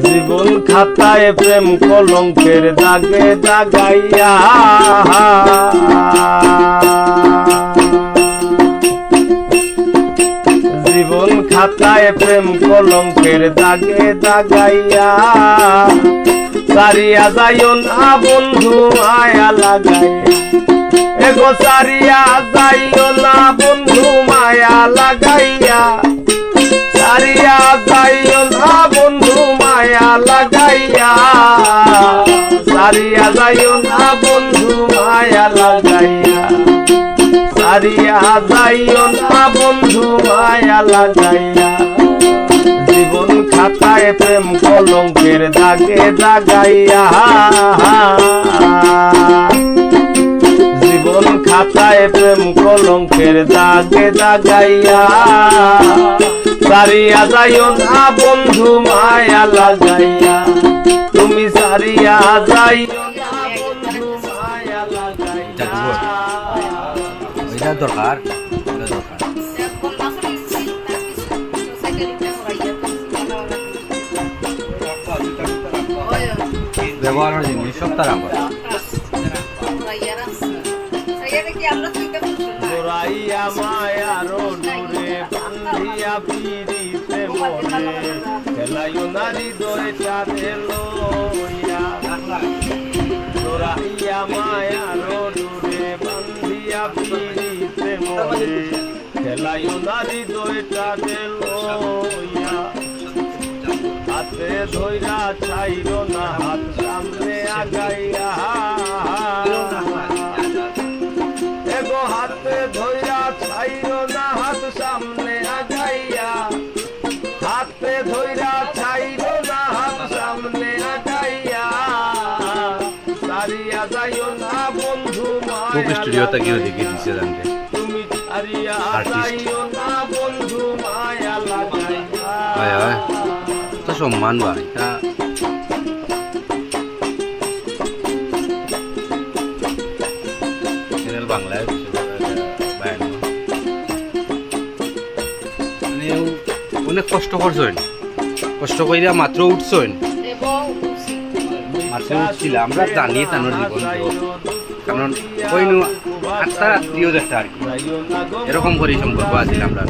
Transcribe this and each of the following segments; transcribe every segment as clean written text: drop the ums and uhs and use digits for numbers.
জীবন খাতায় প্রেম কলঙ্কের দাগে দাগাইয়া জীবন খাতায় প্রেম কলঙ্কের দাগে দাগাইয়া সারিয়া যাইও না বন্ধু মায়া লাগাইয়া এগো সারিয়া যাইও না বন্ধু মায়া লাগাইয়া সারিয়া যাইও না বন্ধু মায়া লাগাইয়া সারিয়া যাইও না বন্ধু মায়া লাগাইয়া সারিয়া যাইও না বন্ধু মায়া লাগাইয়া জীবন খাতায় প্রেম কলঙ্কের দাগে দাগাইয়া জীবন খাতায় প্রেম কলঙ্কের দাগে দাগাইয়া সারিয়া যাইও না বন্ধু মায়া লাগাইয়া তুমি সারিয়া যাইও না বন্ধু মায়া লাগাইয়া এটা দরকার ব্যবহারের জিনিস সব তার আমার জোড়াইয়া মায়ার ডোরে বান্ধিয়া পিরিতে মরে খেলাইও নারী দইটা লইয়া জোড়াইয়া মায়ার ডোরে বান্ধিয়া পিরিতে মরে খেলাইও নারী দইটা লইয়া হাতে ধইরা ছাইরো না হাত সামনে আগাইয়া এগো হাতে ধইরা ছাইরো না হাত সামনে আগাইয়া হাতে ধইরা ছাইরো না হাত সামনে আগাইয়া সারিয়া যাইও না বন্ধু মায়া স্টুডিওতে গিয়ে দেখে দিছে জানতে তুমি সারিয়া যাইও না বন্ধু মায়া লাগাইয়া হয় হয় তো সম্মান ভাই তা চ্যানেল বাংলায় মানে অনেক কষ্ট করছেন কষ্ট কইরা মাত্র উঠছেন মাত্র উঠছিল আমরা জানি তানোর জীবন কারণ কইনু আত্মার আত্মীয় একটা আর কি এরকম করে সম্পর্ক আছিল আমরা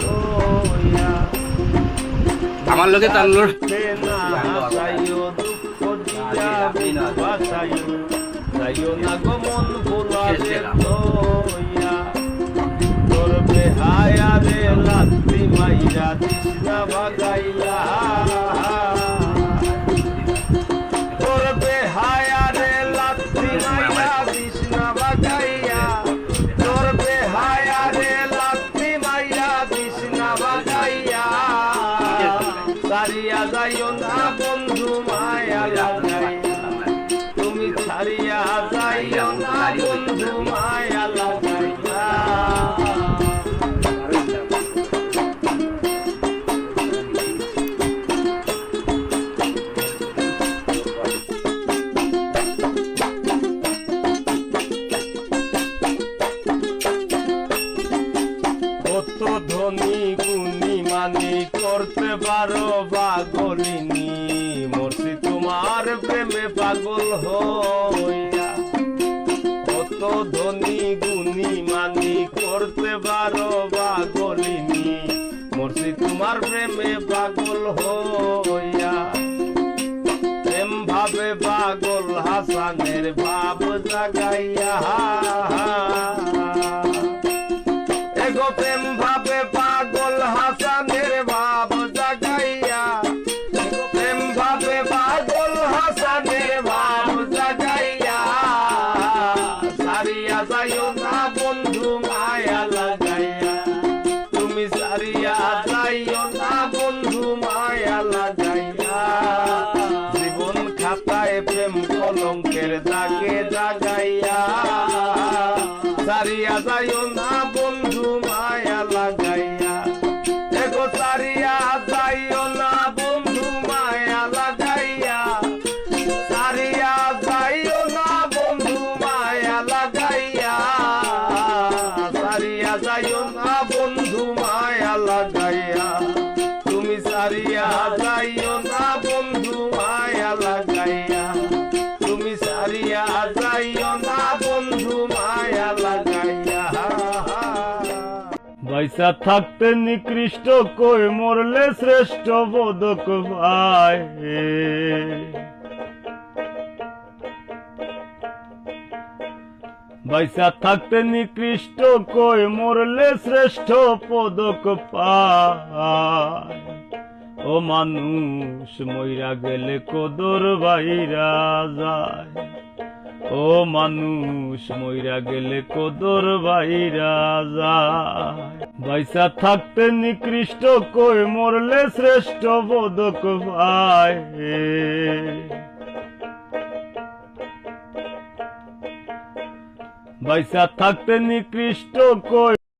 আমার লোকে তার লোক সারিয়া যাইও না বন্ধু মায়া লাগাইয়া তুমি সারিয়া যাইও না বন্ধু মায়া লাগাইয়া কত ধনী গুণী মানি করতে পারো পাগলিনী মরছি তোমার প্রেমে পাগল হইয়া কত ধনী গুণী মানি করতে পারো পাগলিনী মরছি তোমার প্রেমে পাগল হইয়া প্রেম ভাবে পাগল হাসানের ভাব জাগাইয়া এগো প্রেম ভাবে পাগল হাসানের ভাব জাগাইয়া প্রেম ভাবে পাগল হাসানের ভাব জাগাইয়া সারিয়া যাইও না বন্ধু মায়া লাগাইয়া তুমি সারিয়া যাইও না বন্ধু মায়া লাগাইয়া জীবন খাতায় প্রেম কলঙ্কের দাগে দাগাইয়া সারিয়া যাইও না বন্ধু মায়া বাইসা থাকতে নিকৃষ্ট কই মরলে শ্রেষ্ঠ বোধক ভাই বাইসা থাকতে নিকৃষ্ট কই মরলে শ্রেষ্ঠ পদক পায় ও মানুষ মইরা গেলে কদর বাইরা যায় ও মানুষ মইরা গেলে কদর বাইরা যায় বাইসা থাকতে নিকৃষ্ট কই মরলে শ্রেষ্ঠ বোধক ভাই বাইসা থাকতে নিকৃষ্ট কই